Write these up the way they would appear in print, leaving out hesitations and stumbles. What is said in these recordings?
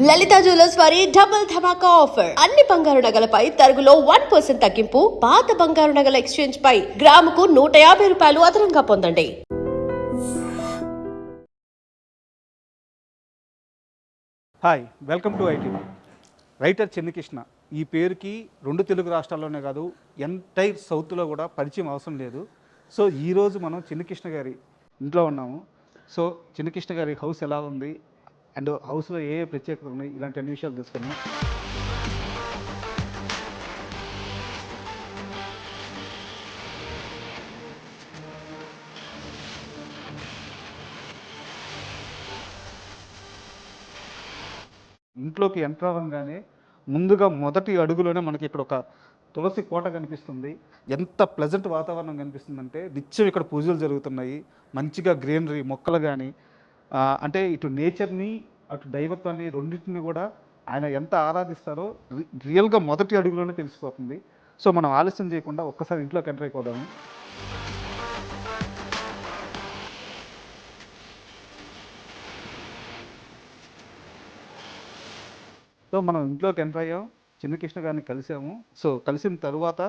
లలిత jewellers వారి double ధమాకా offer. అన్ని బంగారు నగలపై తరుగులో 1% తగ్గింపు. పాత బంగారు నగల ఎక్స్చేంజ్ పై గ్రాముకు 150 రూపాయలు అదనంగా పొందండి. Hi, welcome to IT. Writer Chinna Krishna ఈ పేరుకి 2 తెలుగు రాష్ట్రాల్లోనే కాదు, ఎంటైర్ సౌత్లో కూడా పరిచయం అవసరం లేదు. సో ఈరోజు మనం చిన్నకృష్ణ గారి ఇంట్లో ఉన్నాము. సో చిన్నకృష్ణ గారి హౌస్ ఎలా ఉంది అండ్ హౌస్లో ఏ ప్రత్యేకతలు ఉన్నాయి, ఇలాంటి అన్ని విషయాలు తెలుసుకున్నాం. ఇంట్లోకి ఎంటర్ అవ్వగానే ముందుగా మొదటి అడుగులోనే మనకి ఇక్కడ ఒక తులసి కోట కనిపిస్తుంది. ఎంత ప్లెజెంట్ వాతావరణం కనిపిస్తుందంటే నిత్యం ఇక్కడ పూజలు జరుగుతున్నాయి. మంచిగా గ్రీనరీ మొక్కలు కానీ అంటే ఇటు నేచర్ని అటు దైవత్వాన్ని రెండింటిని కూడా ఆయన ఎంత ఆరాధిస్తారో రియల్గా మొదటి అడుగులోనే తెలిసిపోతుంది. సో మనం ఆలస్యం చేయకుండా ఒక్కసారి ఇంట్లోకి ఎంటర్ అయిపోదాము. సో మనం ఇంట్లోకి ఎంటర్ అయ్యాం, చిన్నకృష్ణ గారిని కలిసాము. సో కలిసిన తర్వాత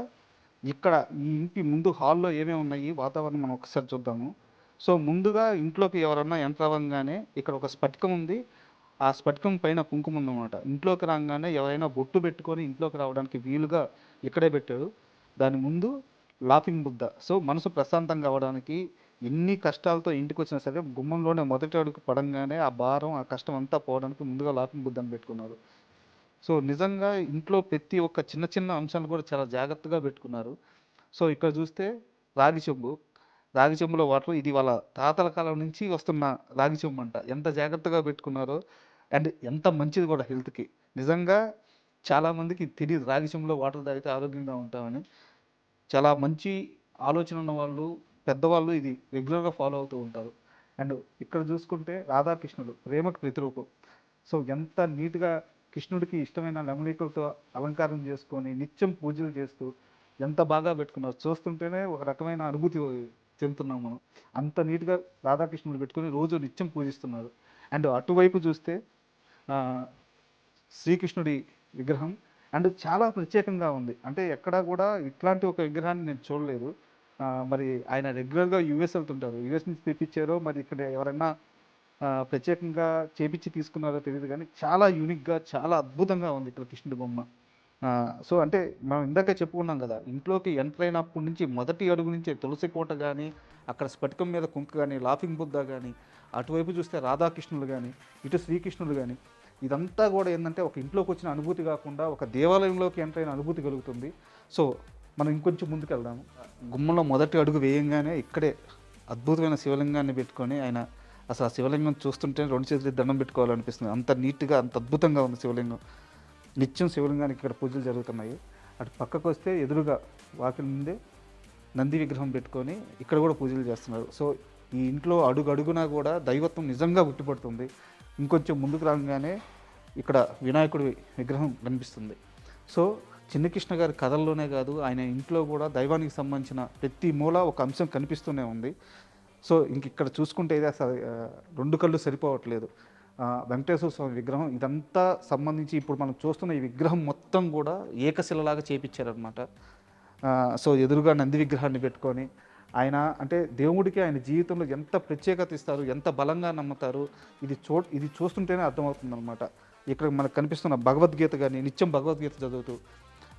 ఇక్కడ ఈ ఇంటి ముందు హాల్లో ఏమేమి ఉన్నాయి వాతావరణం మనం ఒకసారి చూద్దాము. సో ముందుగా ఇంట్లోకి ఎవరన్నా ఎంటర్ అవ్వగానే ఇక్కడ ఒక స్ఫటికం ఉంది. ఆ స్ఫటికం పైన కుంకుమ ఉందన్నమాట. ఇంట్లోకి రాగానే ఎవరైనా బొట్టు పెట్టుకొని ఇంట్లోకి రావడానికి వీలుగా ఇక్కడే పెట్టాడు. దాని ముందు లాఫింగ్ బుద్ధ. సో మనసు ప్రశాంతంగా అవ్వడానికి ఎన్ని కష్టాలతో ఇంటికి వచ్చినా సరే గుమ్మంలోనే మొదటి అడుగు పడంగానే ఆ భారం ఆ కష్టం అంతా పోవడానికి ముందుగా లాఫింగ్ బుద్ధని పెట్టుకున్నారు. సో నిజంగా ఇంట్లో ప్రతి ఒక్క చిన్న చిన్న అంశాలు కూడా చాలా జాగ్రత్తగా పెట్టుకున్నారు. సో ఇక్కడ చూస్తే రాగి చెంబు, రాగి చెంబులో వాటర్, ఇది వాళ్ళ తాతల కాలం నుంచి వస్తున్న రాగి చెంబు అంట. ఎంత జాగ్రత్తగా పెట్టుకున్నారో అండ్ ఎంత మంచిది కూడా హెల్త్కి. నిజంగా చాలామందికి తెలియదు రాగి చెంబులో వాటర్ తాగితే ఆరోగ్యంగా ఉంటామని. చాలా మంచి ఆలోచన ఉన్న వాళ్ళు, పెద్దవాళ్ళు ఇది రెగ్యులర్గా ఫాలో అవుతూ ఉంటారు. అండ్ ఇక్కడ చూసుకుంటే రాధాకృష్ణుడు ప్రేమకు ప్రతిరూపం. సో ఎంత నీట్గా కృష్ణుడికి ఇష్టమైన నెమలికలతో అలంకారం చేసుకొని నిత్యం పూజలు చేస్తూ ఎంత బాగా పెట్టుకున్నారు. చూస్తుంటేనే ఒక రకమైన అనుభూతి చెందుతున్నాం మనం. అంత నీట్గా రాధాకృష్ణుడు పెట్టుకొని రోజు నిత్యం పూజిస్తున్నారు. అండ్ అటువైపు చూస్తే శ్రీకృష్ణుడి విగ్రహం అండ్ చాలా ప్రత్యేకంగా ఉంది. అంటే ఎక్కడా కూడా ఇట్లాంటి ఒక విగ్రహాన్ని నేను చూడలేదు. మరి ఆయన రెగ్యులర్గా యూఎస్ వెళ్తుంటారు. యూఎస్ నుంచి తెప్పించారో మరి ఇక్కడ ఎవరైనా ప్రత్యేకంగా చేపించి తీసుకున్నారో తెలియదు, కానీ చాలా యూనిక్గా చాలా అద్భుతంగా ఉంది ఇక్కడ కృష్ణుడి బొమ్మ. సో అంటే మనం ఇందాక చెప్పుకున్నాం కదా, ఇంట్లోకి ఎంటర్ అయినప్పటి నుంచి మొదటి అడుగు నుంచి తులసి కోట కానీ, అక్కడ స్ఫటికం మీద కుంక కానీ, లాఫింగ్ బుద్ధ కానీ, అటువైపు చూస్తే రాధాకృష్ణులు కానీ, ఇటు శ్రీకృష్ణుడు కానీ, ఇదంతా కూడా ఏంటంటే ఒక ఇంట్లోకి వచ్చిన అనుభూతి కాకుండా ఒక దేవాలయంలోకి ఎంటర్ అయిన అనుభూతి కలుగుతుంది. సో మనం ఇంకొంచెం ముందుకు వెళ్దాము. గుమ్మంలో మొదటి అడుగు వేయంగానే ఇక్కడే అద్భుతమైన శివలింగాన్ని పెట్టుకొని ఆయన అసలు ఆ శివలింగం చూస్తుంటే 2 చేతులు దండం పెట్టుకోవాలనిపిస్తుంది. అంత నీట్గా అంత అద్భుతంగా ఉంది శివలింగం. నిత్యం శివలింగానికి ఇక్కడ పూజలు జరుగుతున్నాయి. అటు పక్కకు వస్తే ఎదురుగా వాకిలి ముందే నంది విగ్రహం పెట్టుకొని ఇక్కడ కూడా పూజలు చేస్తున్నారు. సో ఈ ఇంట్లో అడుగు అడుగునా కూడా దైవత్వం నిజంగా ఉట్టిపడుతుంది. ఇంకొంచెం ముందుకు రాగానే ఇక్కడ వినాయకుడి విగ్రహం కనిపిస్తుంది. సో చిన్నకృష్ణ గారి కథల్లోనే కాదు, ఆయన ఇంట్లో కూడా దైవానికి సంబంధించిన ప్రతి మూల ఒక అంశం కనిపిస్తూనే ఉంది. సో ఇంక ఇక్కడ చూసుకుంటే ఇది అసలు 2 కళ్ళు సరిపోవట్లేదు. వెంకటేశ్వర స్వామి విగ్రహం ఇదంతా సంబంధించి ఇప్పుడు మనం చూస్తున్న ఈ విగ్రహం మొత్తం కూడా ఏకశిలలాగా చేపించారనమాట. సో ఎదురుగా నంది విగ్రహాన్ని పెట్టుకొని ఆయన అంటే దేవుడికి ఆయన జీవితంలో ఎంత ప్రత్యేకత ఇస్తారు, ఎంత బలంగా నమ్ముతారు, ఇది చూస్తుంటేనే అర్థమవుతుంది అనమాట. ఇక్కడ మనకు కనిపిస్తున్న భగవద్గీత కానీ నిత్యం భగవద్గీత చదువుతూ,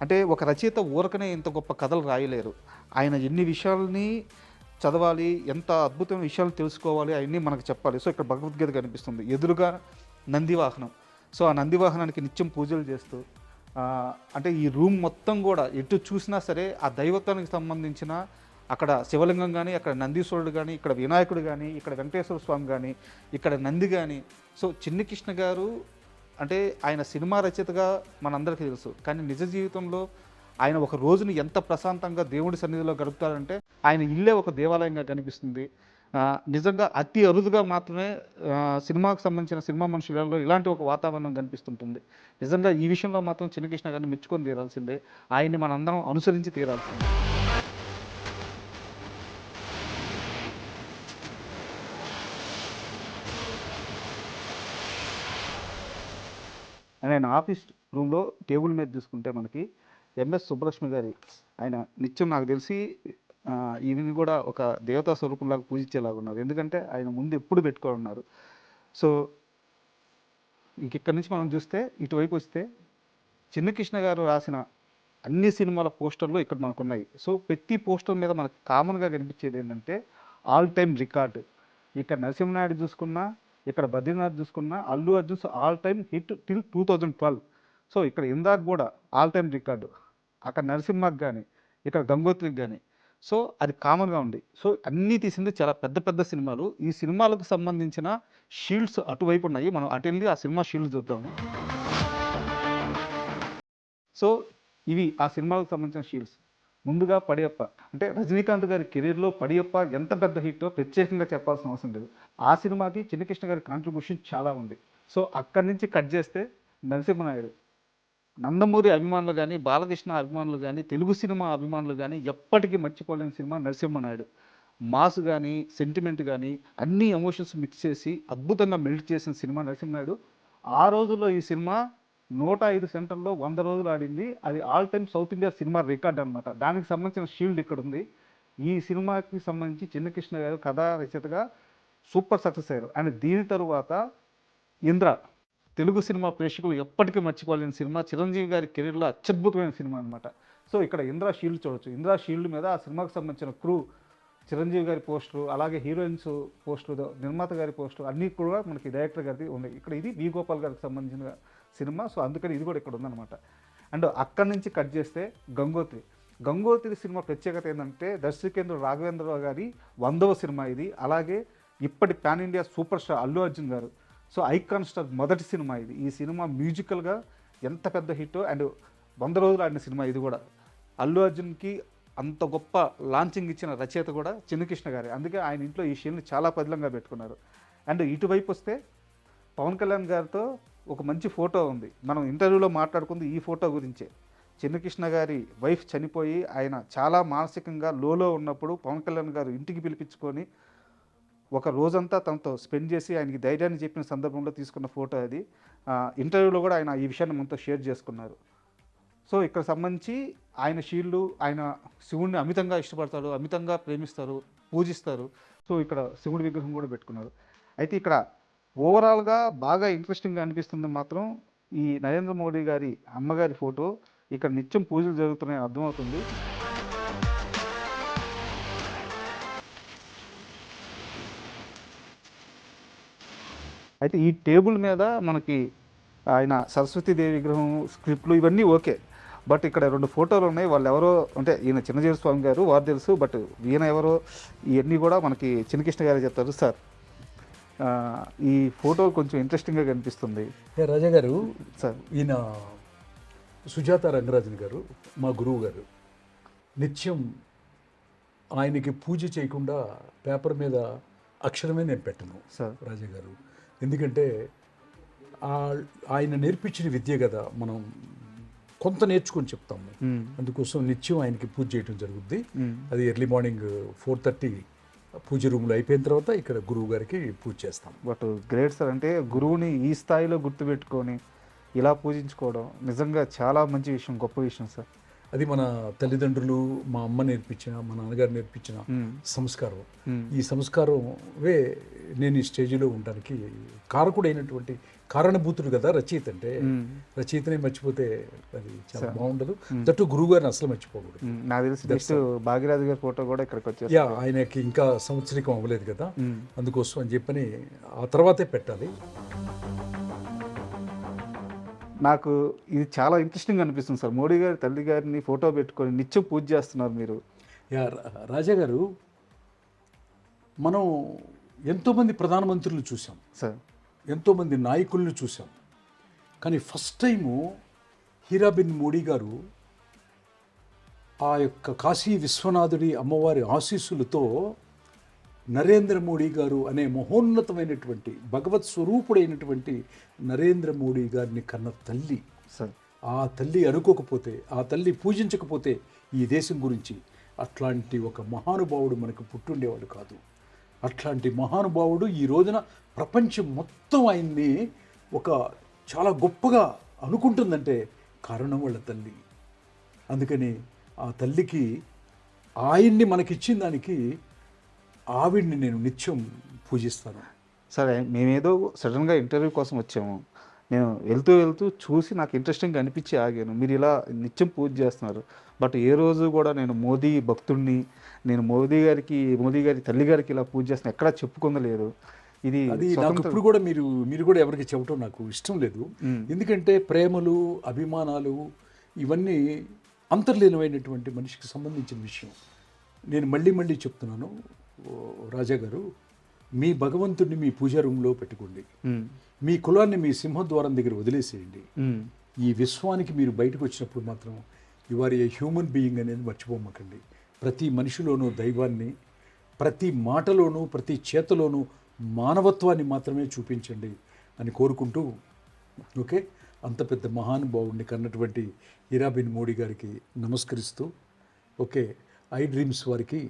అంటే ఒక రచయిత ఊరకనే ఇంత గొప్ప కథలు రాయలేరు. ఆయన ఎన్ని విషయాల్ని చదవాలి, ఎంత అద్భుతమైన విషయాలు తెలుసుకోవాలి, అవన్నీ మనకు చెప్పాలి. సో ఇక్కడ భగవద్గీత కనిపిస్తుంది. ఎదురుగా నందివాహనం. సో ఆ నందివాహనానికి నిత్యం పూజలు చేస్తూ అంటే ఈ రూమ్ మొత్తం కూడా ఎటు చూసినా సరే ఆ దైవత్వానికి సంబంధించిన అక్కడ శివలింగం కానీ, అక్కడ నందీశ్వరుడు కానీ, ఇక్కడ వినాయకుడు కానీ, ఇక్కడ వెంకటేశ్వర స్వామి కానీ, ఇక్కడ నంది కానీ. సో చిన్నకృష్ణ గారు అంటే ఆయన సినిమా రచయితగా మనందరికీ తెలుసు, కానీ నిజ జీవితంలో ఆయన ఒక రోజుని ఎంత ప్రశాంతంగా దేవుడి సన్నిధిలో గడుపుతారంటే ఆయన ఇల్లే ఒక దేవాలయంగా కనిపిస్తుంది. నిజంగా అతి అరుదుగా మాత్రమే సినిమాకు సంబంధించిన సినిమా మనుషులలో ఇలాంటి ఒక వాతావరణం కనిపిస్తుంటుంది. నిజంగా ఈ విషయంలో మాత్రం చిన్నకృష్ణ గారిని మెచ్చుకొని తీరాల్సిందే, ఆయన్ని మనందరం అనుసరించి తీరాల్సిందే. అండ్ ఆయన ఆఫీస్ రూమ్లో టేబుల్ మీద చూసుకుంటే మనకి ఎంఎస్ సుబ్బలక్ష్మి గారి ఆయన నిత్యం నాకు తెలిసి ఈవిని కూడా ఒక దేవతా స్వరూపంలాగా పూజించేలాగా ఉన్నారు. ఎందుకంటే ఆయన ముందు ఎప్పుడు పెట్టుకొని ఉన్నారు. సో ఇక్కడ నుంచి మనం చూస్తే ఇటువైపు వస్తే చిన్నకృష్ణ గారు రాసిన అన్ని సినిమాల పోస్టర్లు ఇక్కడ మనకు ఉన్నాయి. సో ప్రతి పోస్టర్ మీద మనకు కామన్గా కనిపించేది ఏంటంటే ఆల్ టైమ్ రికార్డు. ఇక్కడ నరసింహనాయుడు చూసుకున్నా, ఇక్కడ బద్రీనాథ్ చూసుకున్నా, Allu Arjun all time hit till 2012. So ఇక్కడ ఇందాక కూడా ఆల్ టైమ్ రికార్డు, అక్కడ నరసింహకి కానీ, ఇక్కడ గంగోత్రికి కానీ. సో అది కామన్గా ఉంది. సో అన్నీ తీసింది చాలా పెద్ద పెద్ద సినిమాలు. ఈ సినిమాలకు సంబంధించిన షీల్డ్స్ అటువైపు ఉన్నాయి. మనం అటు వెళ్ళి ఆ సినిమా షీల్డ్ చూద్దాము. సో ఇవి ఆ సినిమాలకు సంబంధించిన షీల్డ్స్. ముందుగా పడియప్ప, అంటే రజనీకాంత్ గారి కెరీర్లో పడియప్ప ఎంత పెద్ద హిట్టో ప్రత్యేకంగా చెప్పాల్సిన అవసరం లేదు. ఆ సినిమాకి చిన్నకృష్ణ గారి కాంట్రిబ్యూషన్ చాలా ఉంది. సో అక్కడి నుంచి కట్ చేస్తే నరసింహనాయుడు, నందమూరి అభిమానులు కానీ, బాలకృష్ణ అభిమానులు కానీ, తెలుగు సినిమా అభిమానులు కానీ ఎప్పటికీ మర్చిపోలేని సినిమా నరసింహనాయుడు. మాస్ కానీ, సెంటిమెంట్ కానీ అన్ని ఎమోషన్స్ మిక్స్ చేసి అద్భుతంగా మెల్ట్ చేసిన సినిమా నరసింహనాయుడు. ఆ రోజుల్లో ఈ సినిమా 105 సెంటర్లో 100 రోజులు ఆడింది. అది all time south India cinema record అనమాట. దానికి సంబంధించిన షీల్డ్ ఇక్కడ ఉంది. ఈ సినిమాకి సంబంధించి చిన్నకృష్ణ గారు కథా రచయితగా సూపర్ సక్సెస్ అయ్యారు. అండ్ దీని తరువాత ఇంద్ర, తెలుగు సినిమా ప్రేక్షకులు ఎప్పటికీ మర్చిపోలేని సినిమా, చిరంజీవి గారి కెరీర్లో అత్యద్భుతమైన సినిమా అనమాట. సో ఇక్కడ ఇంద్ర షీల్డ్ చూడొచ్చు. ఇంద్ర షీల్డ్ మీద ఆ సినిమాకి సంబంధించిన క్రూ, చిరంజీవి గారి పోస్టరు, అలాగే హీరోయిన్స్ పోస్టరు, నిర్మాత గారి పోస్టరు అన్నీ కూడా మనకి డైరెక్టర్ గారికి ఉన్నాయి. ఇక్కడ ఇది వి గోపాల్ గారికి సంబంధించిన సినిమా. సో అందుకని ఇది కూడా ఇక్కడ ఉందన్నమాట. అండ్ అక్కడి నుంచి కట్ చేస్తే గంగోత్రి సినిమా ప్రత్యేకత ఏంటంటే దర్శకేంద్రుడు రాఘవేంద్రరావు గారి 100వ సినిమా ఇది. అలాగే ఇప్పటి pan India super star Allu Arjun గారు, సో ఐకాన్ స్టార్ మొదటి సినిమా ఇది. ఈ సినిమా మ్యూజికల్గా ఎంత పెద్ద హిట్. అండ్ 100 రోజులు ఆడిన సినిమా ఇది కూడా. అల్లు అర్జున్కి అంత గొప్ప లాంచింగ్ ఇచ్చిన రచయిత కూడా చిన్నకృష్ణ గారే. అందుకే ఆయన ఇంట్లో ఈ షీల్ని చాలా పదిలంగా పెట్టుకున్నారు. అండ్ ఇటువైపు వస్తే పవన్ కళ్యాణ్ గారితో ఒక మంచి ఫోటో ఉంది. మనం ఇంటర్వ్యూలో మాట్లాడుకుంది ఈ ఫోటో గురించే. చిన్నకృష్ణ గారి వైఫ్ చనిపోయి ఆయన చాలా మానసికంగా లోలో ఉన్నప్పుడు పవన్ కళ్యాణ్ గారు ఇంటికి పిలిపించుకొని ఒక రోజంతా తనతో స్పెండ్ చేసి ఆయనకి ధైర్యాన్ని చెప్పిన సందర్భంలో తీసుకున్న ఫోటో అది. ఇంటర్వ్యూలో కూడా ఆయన ఈ విషయాన్ని మనతో షేర్ చేసుకున్నారు. సో ఇక్కడ సంబంధించి ఆయన షీల్డ్, ఆయన శివుడిని అమితంగా ఇష్టపడతారు, అమితంగా ప్రేమిస్తారు, పూజిస్తారు. సో ఇక్కడ శివుడి విగ్రహం కూడా పెట్టుకున్నారు. అయితే ఇక్కడ ఓవరాల్గా బాగా ఇంట్రెస్టింగ్గా అనిపిస్తుంది మాత్రం ఈ నరేంద్ర మోడీ గారి అమ్మగారి ఫోటో. ఇక్కడ నిత్యం పూజలు జరుగుతున్నాయని అర్థమవుతుంది. అయితే ఈ టేబుల్ మీద మనకి ఆయన సరస్వతీదేవి విగ్రహం, స్క్రిప్ట్లు ఇవన్నీ ఓకే. బట్ ఇక్కడ 2 ఫోటోలు ఉన్నాయి. వాళ్ళు ఎవరో, అంటే ఈయన చిన్నజీవి స్వామి గారు వారు తెలుసు, బట్ ఈయన ఎవరో ఇవన్నీ కూడా మనకి చిన్నకృష్ణ గారు చెప్తారు. సార్ ఈ ఫోటో కొంచెం ఇంట్రెస్టింగ్గా కనిపిస్తుంది. రాజా గారు, సార్ ఈయన సుజాత రంగరాజన్ గారు మా గురువు గారు. నిత్యం ఆయనకి పూజ చేయకుండా పేపర్ మీద అక్షరమే నేను పెట్టను సార్ రాజా గారు. ఎందుకంటే ఆయన నేర్పించిన విద్య కదా మనం కొంత నేర్చుకొని చెప్తాము. అందుకోసం నిత్యం ఆయనకి పూజ చేయడం జరుగుద్ది. అది ఎర్లీ మార్నింగ్ 4:30 పూజ రూమ్లో అయిపోయిన తర్వాత ఇక్కడ గురువు గారికి పూజ చేస్తాం. But great sir. అంటే గురువుని ఈ స్థాయిలో గుర్తుపెట్టుకొని ఇలా పూజించుకోవడం నిజంగా చాలా మంచి విషయం, గొప్ప విషయం సార్. అది మన తల్లిదండ్రులు, మా అమ్మ నేర్పించిన, మా నాన్నగారు నేర్పించిన సంస్కారం. ఈ సంస్కారమే నేను ఈ స్టేజ్లో ఉండడానికి కారకుడైనటువంటి కారణభూతుడు కదా రచయిత. అంటే రచయితనే మర్చిపోతే అది చాలా బాగుండదు. దట్టు గురువు గారిని అసలు మర్చిపోకూడదు. నాకు తెలిసి నెక్స్ట్ భాగ్యరాజు గారి ఫోటో కూడా ఇక్కడికి వచ్చేసి, ఆయనకి ఇంకా సంవత్సరికం అవ్వలేదు కదా, అందుకోసం అని చెప్పని ఆ తర్వాతే పెట్టాలి. నాకు ఇది చాలా ఇంట్రెస్టింగ్ అనిపిస్తుంది సార్. మోడీ గారి తల్లి గారిని ఫోటో పెట్టుకొని నిత్యం పూజ చేస్తున్నారు మీరు. రాజా గారు, మనం ఎంతోమంది ప్రధానమంత్రులు చూసాం సార్, ఎంతోమంది నాయకులను చూసాం. కానీ ఫస్ట్ టైము హీరాబెన్ మోడీ గారు ఆ యొక్క కాశీ విశ్వనాథుడి అమ్మవారి ఆశీస్సులతో నరేంద్ర మోడీ గారు అనే మహోన్నతమైనటువంటి భగవత్ స్వరూపుడైనటువంటి నరేంద్ర మోడీ గారిని కన్న తల్లి. సార్ ఆ తల్లి అనుకోకపోతే, ఆ తల్లి పూజించకపోతే ఈ దేశం గురించి అట్లాంటి ఒక మహానుభావుడు మనకు పుట్టుండేవాడు కాదు. అట్లాంటి మహానుభావుడు ఈ రోజున ప్రపంచం మొత్తం ఆయన్ని ఒక చాలా గొప్పగా అనుకుంటుందంటే కారణం వాళ్ళ తల్లి. అందుకని ఆ తల్లికి ఆయన్ని మనకిచ్చిన దానికి ఆవిడ్ని నేను నిత్యం పూజిస్తాను. సరే, మేమేదో సడన్గా ఇంటర్వ్యూ కోసం వచ్చాము. నేను వెళ్తూ చూసి నాకు ఇంట్రెస్టింగ్గా అనిపించి ఆగాను. మీరు ఇలా నిత్యం పూజ చేస్తున్నారు. బట్ ఏ రోజు కూడా నేను మోదీ భక్తుడిని, నేను మోదీ గారి తల్లి గారికి ఇలా పూజ చేస్తున్నా ఎక్కడా చెప్పుకుందలేదు. ఇది అది నాకు ఇప్పుడు కూడా మీరు కూడా ఎవరికి చెప్పడం నాకు ఇష్టం లేదు. ఎందుకంటే ప్రేమలు, అభిమానాలు ఇవన్నీ అంతర్లీనమైనటువంటి మనిషికి సంబంధించిన విషయం. నేను మళ్ళీ చెప్తున్నాను, రాజా గారు, మీ భగవంతుడిని మీ పూజా రూమ్లో పెట్టుకోండి. మీ కులాన్ని మీ సింహద్వారం దగ్గర వదిలేసేయండి. ఈ విశ్వానికి మీరు బయటకు వచ్చినప్పుడు మాత్రం you are a human being అనేది మర్చిపోమ్మకండి. ప్రతి మనిషిలోనూ దైవాన్ని, ప్రతి మాటలోనూ ప్రతి చేతలోనూ మానవత్వాన్ని మాత్రమే చూపించండి అని కోరుకుంటూ, ఓకే, అంత పెద్ద మహానుభావుడిని కన్నటువంటి హీరాబెన్ మోడీ గారికి నమస్కరిస్తూ, ఓకే, ఐ డ్రీమ్స్ వారికి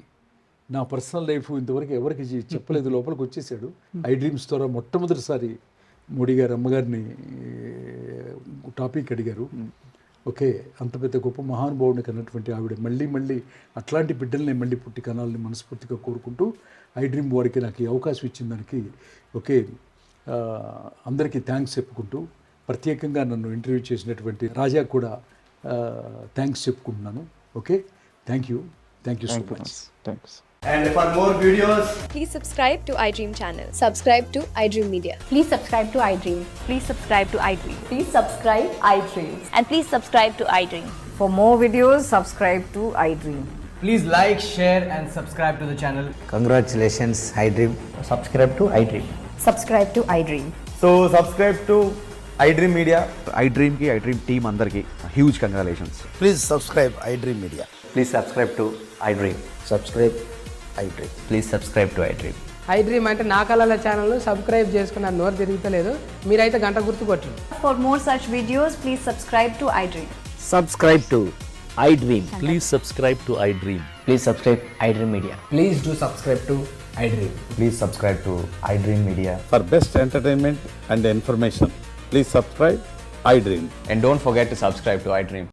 నా పర్సనల్ లైఫ్ ఇంతవరకు ఎవరికి చెప్పలేదు, లోపలికి వచ్చేసాడు. ఐ డ్రీమ్స్ ద్వారా మొట్టమొదటిసారి మోడీ గారు అమ్మగారిని టాపిక్ అడిగారు. ఓకే, అంత పెద్ద గొప్ప మహానుభావుడిని కన్నటువంటి ఆవిడ మళ్ళీ అట్లాంటి బిడ్డల్ని మళ్ళీ పుట్టి కనాలని మనస్ఫూర్తిగా కోరుకుంటూ, ఐ డ్రీమ్ వారికి నాకు ఈ అవకాశం ఇచ్చిన దానికి ఓకే అందరికీ థ్యాంక్స్ చెప్పుకుంటూ, ప్రత్యేకంగా నన్ను ఇంటర్వ్యూ చేసినటువంటి రాజా కూడా థ్యాంక్స్ చెప్పుకుంటున్నాను. Okay, thank you so much. Thanks. And for more videos, Please subscribe to iDream channel. Subscribe to iDream Media. Please subscribe to iDream. Please subscribe to iDream. Please subscribe iDream. And please subscribe to iDream. For more videos, subscribe to iDream. please like, share and subscribe to the channel. Congratulations, iDream. Subscribe to iDream. Subscribe to iDream. So subscribe to iDream Media. iDream ki iDream team andarki huge congratulations. Please subscribe iDream Media. Please subscribe to iDream. Subscribe iDream. Please subscribe to iDream. iDream అంటే నా కళల channel subscribe చేసుకున్న నోరు తిరుగుతలేదు, మీరైతే గంట గుర్తు కొట్టండి. For more such videos, please subscribe to iDream. Subscribe to iDream. Please subscribe to iDream. Please subscribe iDream Media. Please do subscribe to iDream. Please subscribe to iDream Media. For best entertainment and information, please subscribe iDream. And don't forget to subscribe to iDream.